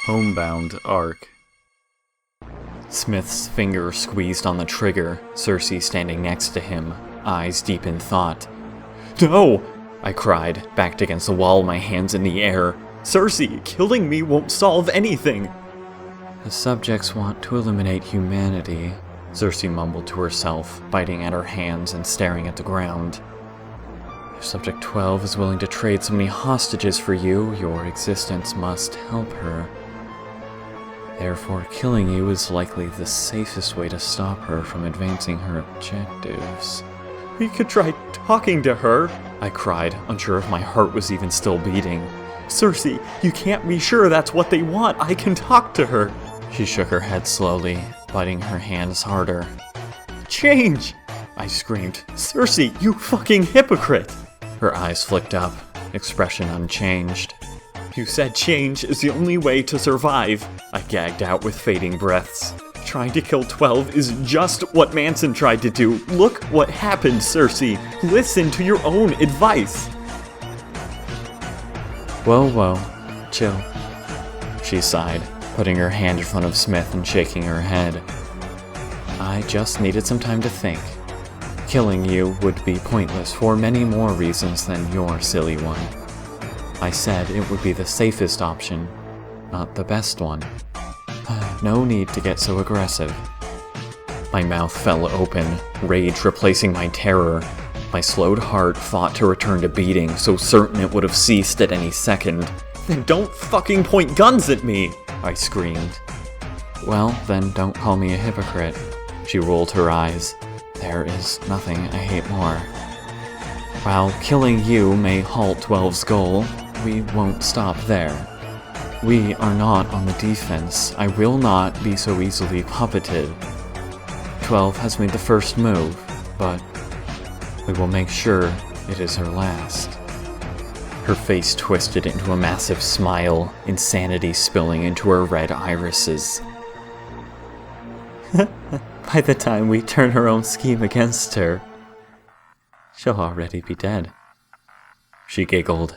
Homebound Arc. Smith's finger squeezed on the trigger, Cersei standing next to him, eyes deep in thought. "No!" I cried, backed against the wall, my hands in the air. "Cersei, killing me won't solve anything!" "The subjects want to eliminate humanity," Cersei mumbled to herself, biting at her hands and staring at the ground. "If Subject 12 is willing to trade so many hostages for you, your existence must help her. Therefore, killing you is likely the safest way to stop her from advancing her objectives." "We could try talking to her," I cried, unsure if my heart was even still beating. "Cersei, you can't be sure that's what they want. I can talk to her." She shook her head slowly, biting her hands harder. "Change!" I screamed. "Cersei, you fucking hypocrite!" Her eyes flicked up, expression unchanged. "You said change is the only way to survive," I gagged out with fading breaths. "Trying to kill 12 is just what Manson tried to do. Look what happened, Cersei. Listen to your own advice." Whoa, chill," she sighed, putting her hand in front of Smith and shaking her head. "I just needed some time to think. Killing you would be pointless for many more reasons than your silly one. I said it would be the safest option, not the best one. No need to get so aggressive." My mouth fell open, rage replacing my terror. My slowed heart fought to return to beating, so certain it would have ceased at any second. "Then don't fucking point guns at me!" I screamed. "Well, then don't call me a hypocrite." She rolled her eyes. "There is nothing I hate more. While killing you may halt 12's goal, we won't stop there. We are not on the defense. I will not be so easily puppeted. 12 has made the first move, but we will make sure it is her last." Her face twisted into a massive smile, insanity spilling into her red irises. "By the time we turn her own scheme against her, she'll already be dead." She giggled.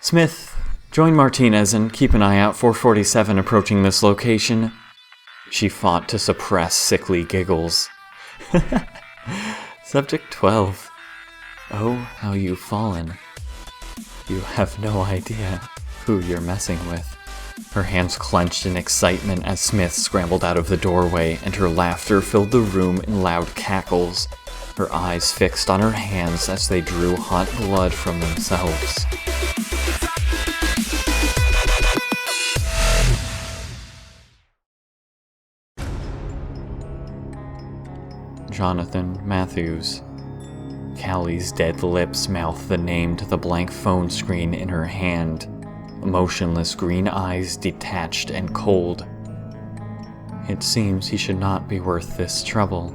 "Smith, join Martinez and keep an eye out for 47 approaching this location." She fought to suppress sickly giggles. "Subject 12. Oh, how you've fallen. You have no idea who you're messing with." Her hands clenched in excitement as Smith scrambled out of the doorway, and her laughter filled the room in loud cackles, her eyes fixed on her hands as they drew hot blood from themselves. Jonathan Matthews. Callie's dead lips mouthed the name to the blank phone screen in her hand, emotionless green eyes detached and cold. "It seems he should not be worth this trouble.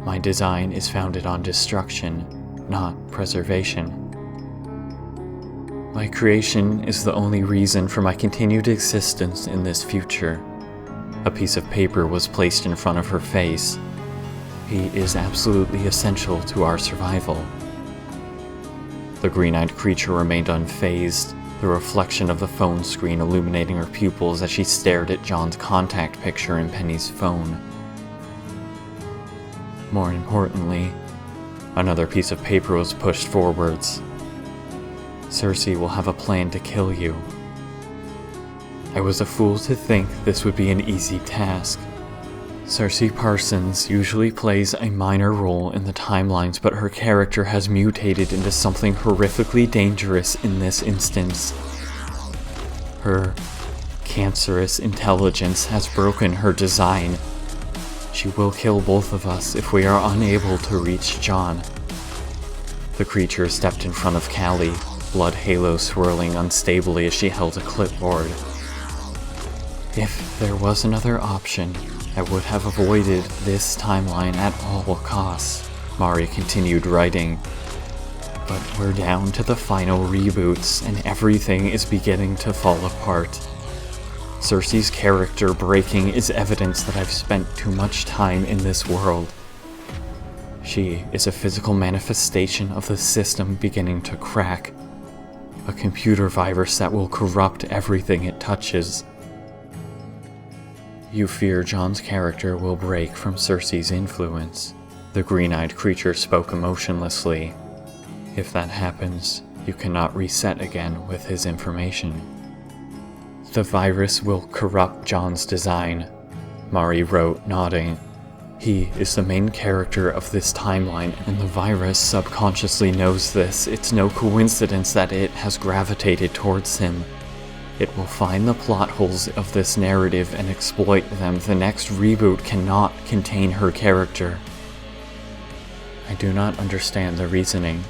My design is founded on destruction, not preservation. My creation is the only reason for my continued existence in this future." A piece of paper was placed in front of her face. "He is absolutely essential to our survival." The green-eyed creature remained unfazed, the reflection of the phone screen illuminating her pupils as she stared at John's contact picture in Penny's phone. More importantly, another piece of paper was pushed forwards. "Cersei will have a plan to kill you. I was a fool to think this would be an easy task. Cersei Parsons usually plays a minor role in the timelines, but her character has mutated into something horrifically dangerous in this instance. Her cancerous intelligence has broken her design. She will kill both of us if we are unable to reach John." The creature stepped in front of Callie, blood halo swirling unstably as she held a clipboard. "If there was another option, I would have avoided this timeline at all costs, Mari continued writing. But we're down to the final reboots, and everything is beginning to fall apart. Cersei's character breaking is evidence that I've spent too much time in this world. She is a physical manifestation of the system beginning to crack. A computer virus that will corrupt everything it touches. You fear Jon's character will break from Cersei's influence. The green-eyed creature spoke emotionlessly. If that happens, you cannot reset again with his information. The virus will corrupt Jon's design, Mari wrote, nodding. He is the main character of this timeline, and the virus subconsciously knows this. It's no coincidence that it has gravitated towards him. It will find the plot holes of this narrative and exploit them. The next reboot cannot contain her character. I do not understand the reasoning.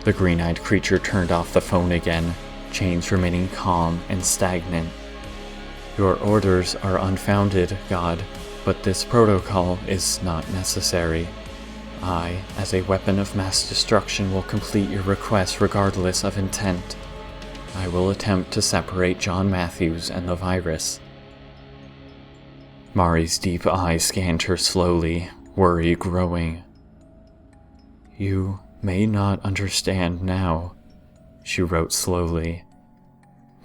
The green-eyed creature turned off the phone again, chains remaining calm and stagnant. Your orders are unfounded, God, but this protocol is not necessary. I, as a weapon of mass destruction, will complete your request regardless of intent. I will attempt to separate Jon Matthews and the virus. Mari's deep eyes scanned her slowly, worry growing. You may not understand now, she wrote slowly.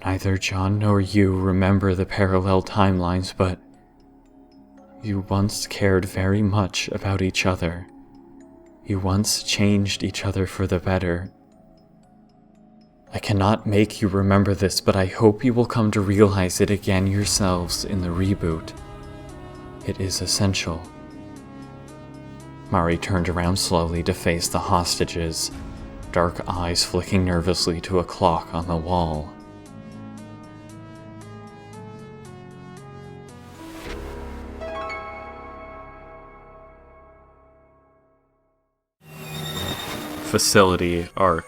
Neither Jon nor you remember the parallel timelines, but you once cared very much about each other. You once changed each other for the better. I cannot make you remember this, but I hope you will come to realize it again yourselves in the reboot. It is essential. Mari turned around slowly to face the hostages, dark eyes flicking nervously to a clock on the wall. Facility Arc.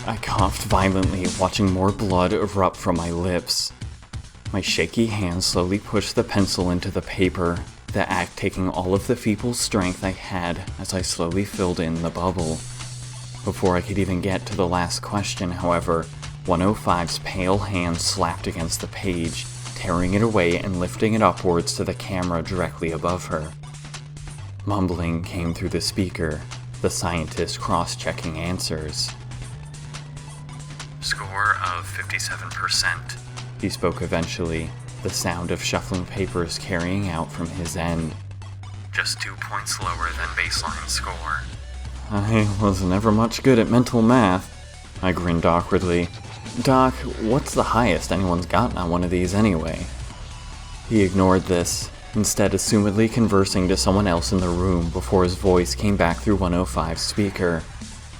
I coughed violently, watching more blood erupt from my lips. My shaky hand slowly pushed the pencil into the paper, the act taking all of the feeble strength I had as I slowly filled in the bubble. Before I could even get to the last question, however, 105's pale hand slapped against the page, tearing it away and lifting it upwards to the camera directly above her. Mumbling came through the speaker, the scientist cross-checking answers. Score of 57%, he spoke eventually, the sound of shuffling papers carrying out from his end. Just 2 points lower than baseline score. I was never much good at mental math, I grinned awkwardly. Doc, what's the highest anyone's gotten on one of these anyway? He ignored this, instead assumedly conversing to someone else in the room before his voice came back through 105's speaker.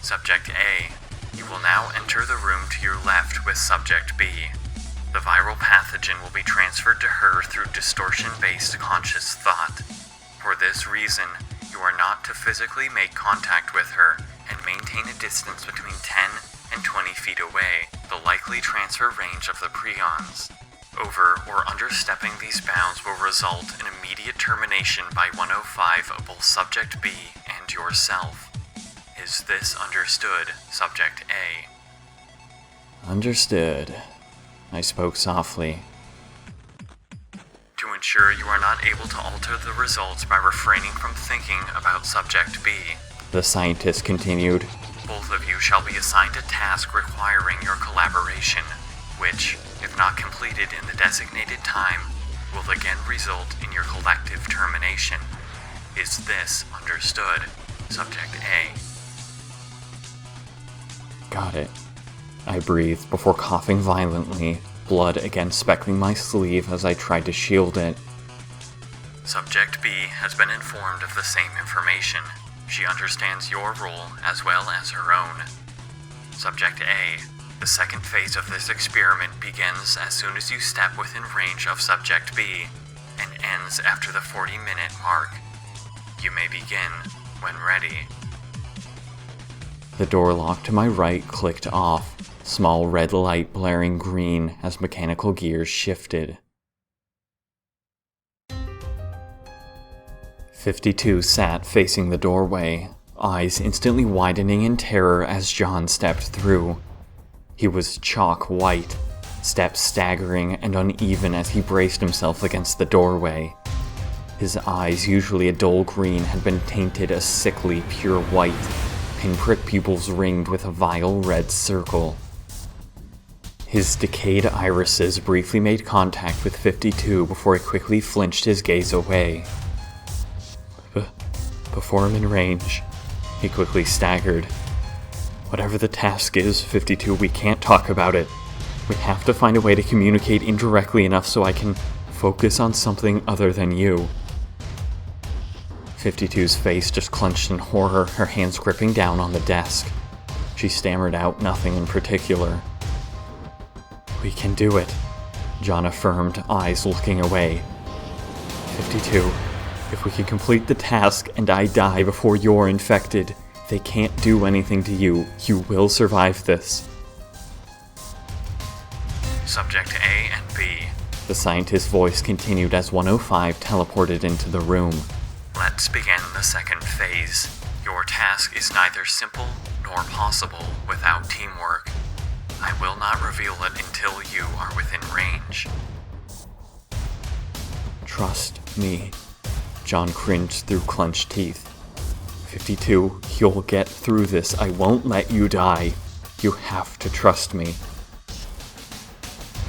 Subject A, you will now enter the room to your left with Subject B. The viral pathogen will be transferred to her through distortion-based conscious thought. For this reason, you are not to physically make contact with her and maintain a distance between 10 and 20 feet away, the likely transfer range of the prions. Over or understepping these bounds will result in immediate termination by 105 of both Subject B and yourself. Is this understood, Subject A? Understood, I spoke softly. To ensure you are not able to alter the results by refraining from thinking about Subject B, the scientist continued, both of you shall be assigned a task requiring your collaboration, which, if not completed in the designated time, will again result in your collective termination. Is this understood, Subject A? Got it, I breathed before coughing violently, blood again speckling my sleeve as I tried to shield it. Subject B has been informed of the same information. She understands your role as well as her own. Subject A, the second phase of this experiment begins as soon as you step within range of Subject B and ends after the 40-minute mark. You may begin when ready. The door lock to my right clicked off, small red light blaring green as mechanical gears shifted. 52 sat facing the doorway, eyes instantly widening in terror as John stepped through. He was chalk white, steps staggering and uneven as he braced himself against the doorway. His eyes, usually a dull green, had been tainted a sickly pure white, pinprick pupils ringed with a vile red circle. His decayed irises briefly made contact with 52 before he quickly flinched his gaze away. Before I'm in range, he quickly staggered. Whatever the task is, 52, we can't talk about it. We have to find a way to communicate indirectly enough so I can focus on something other than you. 52's face just clenched in horror, her hands gripping down on the desk. She stammered out nothing in particular. We can do it, John affirmed, eyes looking away. 52, if we can complete the task and I die before you're infected, they can't do anything to you. You will survive this. Subject A and B. The scientist's voice continued as 105 teleported into the room. Let's begin the second phase. Your task is neither simple nor possible without teamwork. I will not reveal it until you are within range. Trust me. John cringed through clenched teeth. 52, you'll get through this. I won't let you die. You have to trust me.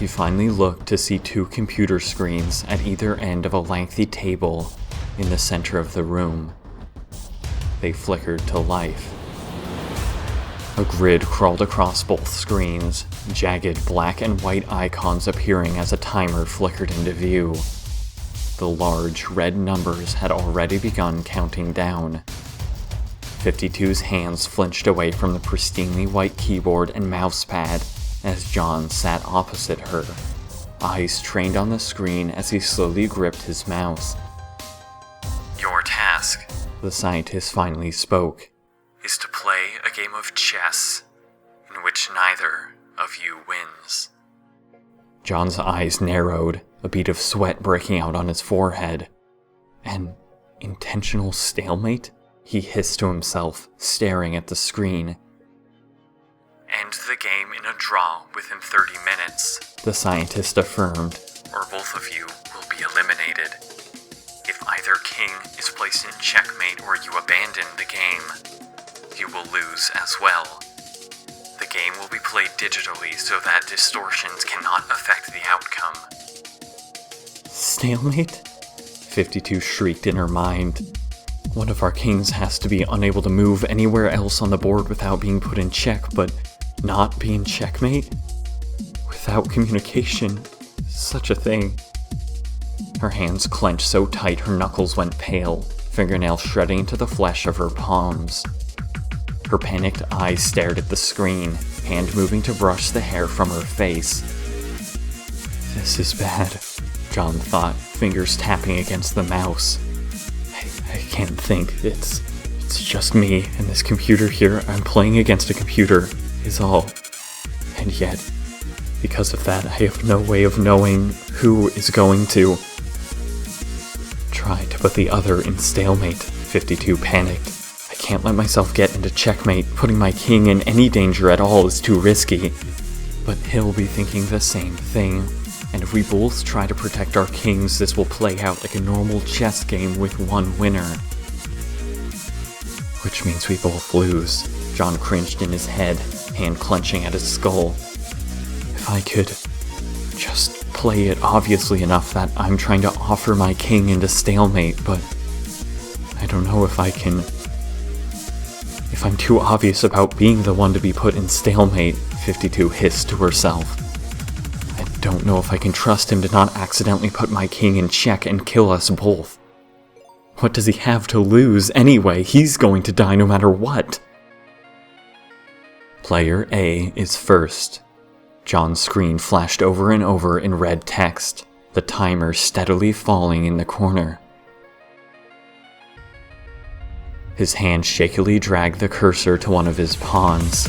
He finally looked to see two computer screens at either end of a lengthy table in the center of the room. They flickered to life. A grid crawled across both screens, jagged black and white icons appearing as a timer flickered into view. The large red numbers had already begun counting down. 52's hands flinched away from the pristinely white keyboard and mousepad as John sat opposite her, eyes trained on the screen as he slowly gripped his mouse. Your task, the scientist finally spoke, is to play a game of chess in which neither of you wins. John's eyes narrowed, a bead of sweat breaking out on his forehead. An intentional stalemate? He hissed to himself, staring at the screen. End the game in a draw within 30 minutes, the scientist affirmed, or both of you will be eliminated. If either king is placed in checkmate or you abandon the game, you will lose as well. The game will be played digitally so that distortions cannot affect the outcome. Stalemate? 52 shrieked in her mind. One of our kings has to be unable to move anywhere else on the board without being put in check, but not be in checkmate? Without communication, such a thing. Her hands clenched so tight her knuckles went pale, fingernails shredding into the flesh of her palms. Her panicked eyes stared at the screen, hand moving to brush the hair from her face. This is bad, John thought, fingers tapping against the mouse. I can't think. It's just me and this computer here. I'm playing against a computer, is all. And yet, because of that, I have no way of knowing who is going to try to put the other in stalemate. 52 panicked. I can't let myself get into checkmate. Putting my king in any danger at all is too risky. But he'll be thinking the same thing. And if we both try to protect our kings, this will play out like a normal chess game with one winner. Which means we both lose. John cringed in his head, hand clenching at his skull. If I could just play it obviously enough that I'm trying to offer my king into stalemate, but I don't know if I can. If I'm too obvious about being the one to be put in stalemate, 52 hissed to herself. I don't know if I can trust him to not accidentally put my king in check and kill us both. What does he have to lose anyway? He's going to die no matter what. Player A is first. John's screen flashed over and over in red text, the timer steadily falling in the corner. His hand shakily dragged the cursor to one of his pawns.